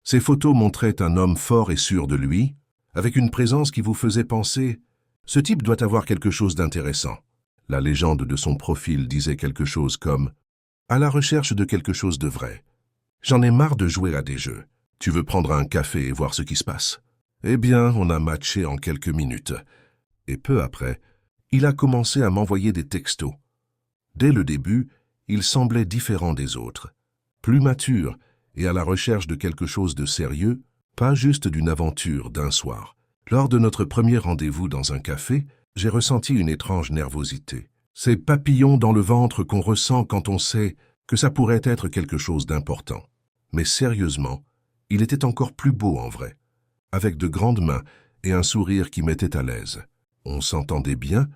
Ces photos montraient un homme fort et sûr de lui, avec une présence qui vous faisait penser « Ce type doit avoir quelque chose d'intéressant ». La légende de son profil disait quelque chose comme « À la recherche de quelque chose de vrai. J'en ai marre de jouer à des jeux. Tu veux prendre un café et voir ce qui se passe ?» Eh bien, on a matché en quelques minutes. Et peu après, il a commencé à m'envoyer des textos. Dès le début, il semblait différent des autres, plus mature et à la recherche de quelque chose de sérieux, pas juste d'une aventure d'un soir. Lors de notre premier rendez-vous dans un café, j'ai ressenti une étrange nervosité. Ces papillons dans le ventre qu'on ressent quand on sait que ça pourrait être quelque chose d'important. Mais sérieusement, il était encore plus beau en vrai, avec de grandes mains et un sourire qui mettait à l'aise. On s'entendait bien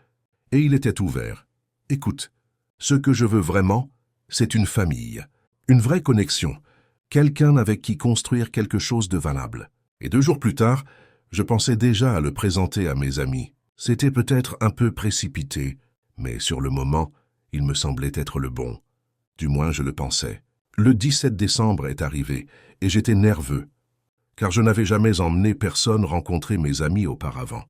et il était ouvert. Écoute, ce que je veux vraiment, c'est une famille, une vraie connexion, quelqu'un avec qui construire quelque chose de valable. Et 2 jours plus tard, je pensais déjà à le présenter à mes amis. C'était peut-être un peu précipité, mais sur le moment, il me semblait être le bon. Du moins, je le pensais. Le 17 décembre est arrivé et j'étais nerveux, car je n'avais jamais emmené personne rencontrer mes amis auparavant.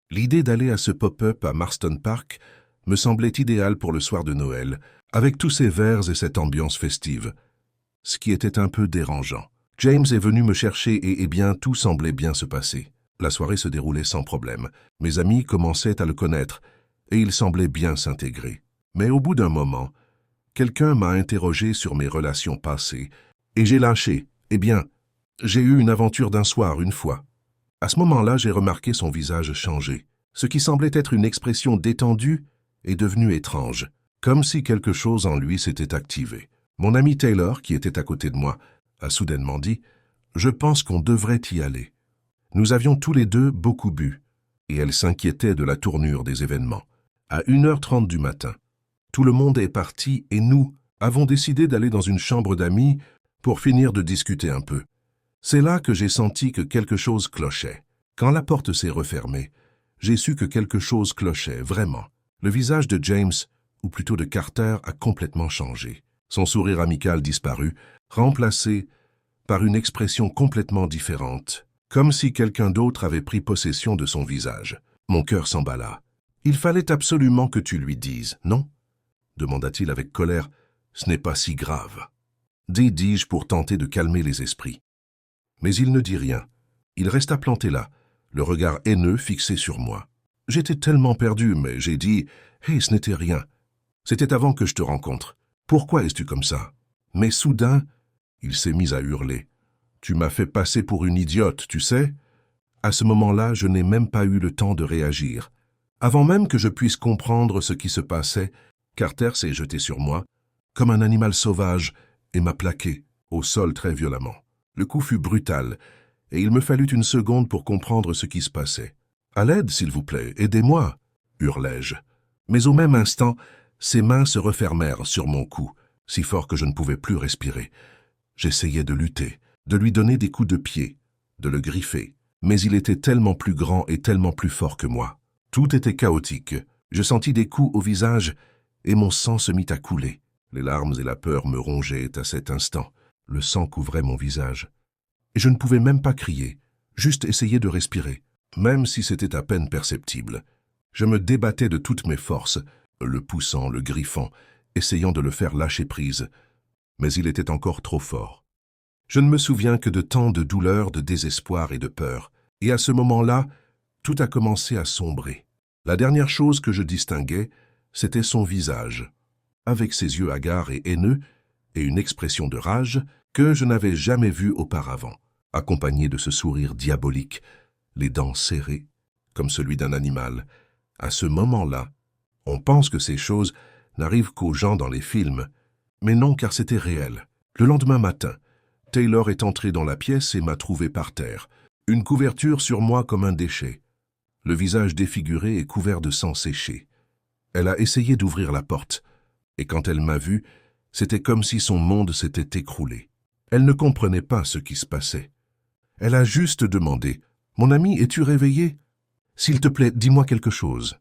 L'idée d'aller à ce pop-up à Marston Park me semblait idéale pour le soir de Noël, avec tous ces verres et cette ambiance festive. Ce qui était un peu dérangeant. James est venu me chercher et eh bien tout semblait bien se passer. La soirée se déroulait sans problème. Mes amis commençaient à le connaître et il semblait bien s'intégrer. Mais au bout d'un moment, quelqu'un m'a interrogé sur mes relations passées et j'ai lâché. Eh bien, j'ai eu une aventure d'un soir une fois. À ce moment-là, j'ai remarqué son visage changer. Ce qui semblait être une expression détendue est devenu étrange, comme si quelque chose en lui s'était activé. Mon ami Taylor, qui était à côté de moi, a soudainement dit « Je pense qu'on devrait y aller ». Nous avions tous les deux beaucoup bu, et elle s'inquiétait de la tournure des événements. À 1h30 du matin, tout le monde est parti et nous avons décidé d'aller dans une chambre d'amis pour finir de discuter un peu. C'est là que j'ai senti que quelque chose clochait. Quand la porte s'est refermée, j'ai su que quelque chose clochait, vraiment. Le visage de James, ou plutôt de Carter, a complètement changé. Son sourire amical disparut, remplacé par une expression complètement différente, comme si quelqu'un d'autre avait pris possession de son visage. Mon cœur s'emballa. « Il fallait absolument que tu lui dises, non ?» demanda-t-il avec colère. « Ce n'est pas si grave. » Dis-je pour tenter de calmer les esprits. Mais il ne dit rien. Il resta planté là, le regard haineux fixé sur moi. J'étais tellement perdu, mais j'ai dit « Hey, ce n'était rien. C'était avant que je te rencontre. Pourquoi es-tu comme ça ?» Mais soudain, il s'est mis à hurler. « Tu m'as fait passer pour une idiote, tu sais ?» À ce moment-là, je n'ai même pas eu le temps de réagir. Avant même que je puisse comprendre ce qui se passait, Carter s'est jeté sur moi, comme un animal sauvage, et m'a plaqué, au sol très violemment. Le coup fut brutal, et il me fallut une seconde pour comprendre ce qui se passait. « À l'aide, s'il vous plaît, aidez-moi » hurlai-je. Mais au même instant, ses mains se refermèrent sur mon cou, si fort que je ne pouvais plus respirer. J'essayais de lutter, de lui donner des coups de pied, de le griffer, mais il était tellement plus grand et tellement plus fort que moi. Tout était chaotique. Je sentis des coups au visage et mon sang se mit à couler. Les larmes et la peur me rongeaient à cet instant. Le sang couvrait mon visage. Et je ne pouvais même pas crier, juste essayer de respirer, même si c'était à peine perceptible. Je me débattais de toutes mes forces, le poussant, le griffant, essayant de le faire lâcher prise. Mais il était encore trop fort. Je ne me souviens que de tant de douleur, de désespoir et de peur. Et à ce moment-là, tout a commencé à sombrer. La dernière chose que je distinguais, c'était son visage, avec ses yeux hagards et haineux, et une expression de rage que je n'avais jamais vue auparavant, accompagnée de ce sourire diabolique, les dents serrées, comme celui d'un animal. À ce moment-là, on pense que ces choses n'arrivent qu'aux gens dans les films, mais non, car c'était réel. Le lendemain matin, Taylor est entré dans la pièce et m'a trouvé par terre, une couverture sur moi comme un déchet, le visage défiguré et couvert de sang séché. Elle a essayé d'ouvrir la porte, Et quand elle m'a vu, c'était comme si son monde s'était écroulé. Elle ne comprenait pas ce qui se passait. Elle a juste demandé « Mon ami, es-tu réveillé? S'il te plaît, dis-moi quelque chose. »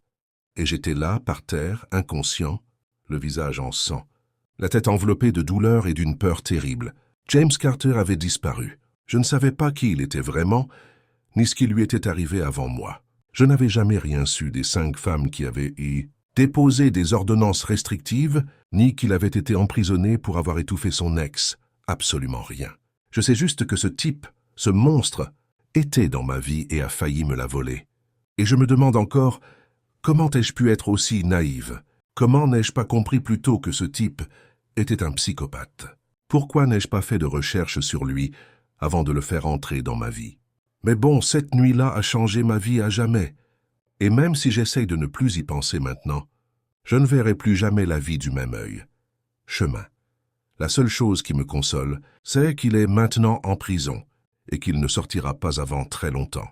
Et j'étais là, par terre, inconscient, le visage en sang, la tête enveloppée de douleur et d'une peur terrible. James Carter avait disparu. Je ne savais pas qui il était vraiment, ni ce qui lui était arrivé avant moi. Je n'avais jamais rien su des 5 femmes qui avaient déposé des ordonnances restrictives, ni qu'il avait été emprisonné pour avoir étouffé son ex. Absolument rien. Je sais juste que ce type, ce monstre, était dans ma vie et a failli me la voler. Et je me demande encore, comment ai-je pu être aussi naïve? Comment n'ai-je pas compris plus tôt que ce type était un psychopathe? Pourquoi n'ai-je pas fait de recherche sur lui avant de le faire entrer dans ma vie? Mais bon, cette nuit-là a changé ma vie à jamais. Et même si j'essaye de ne plus y penser maintenant, je ne verrai plus jamais la vie du même œil. Chemin. La seule chose qui me console, c'est qu'il est maintenant en prison et qu'il ne sortira pas avant très longtemps.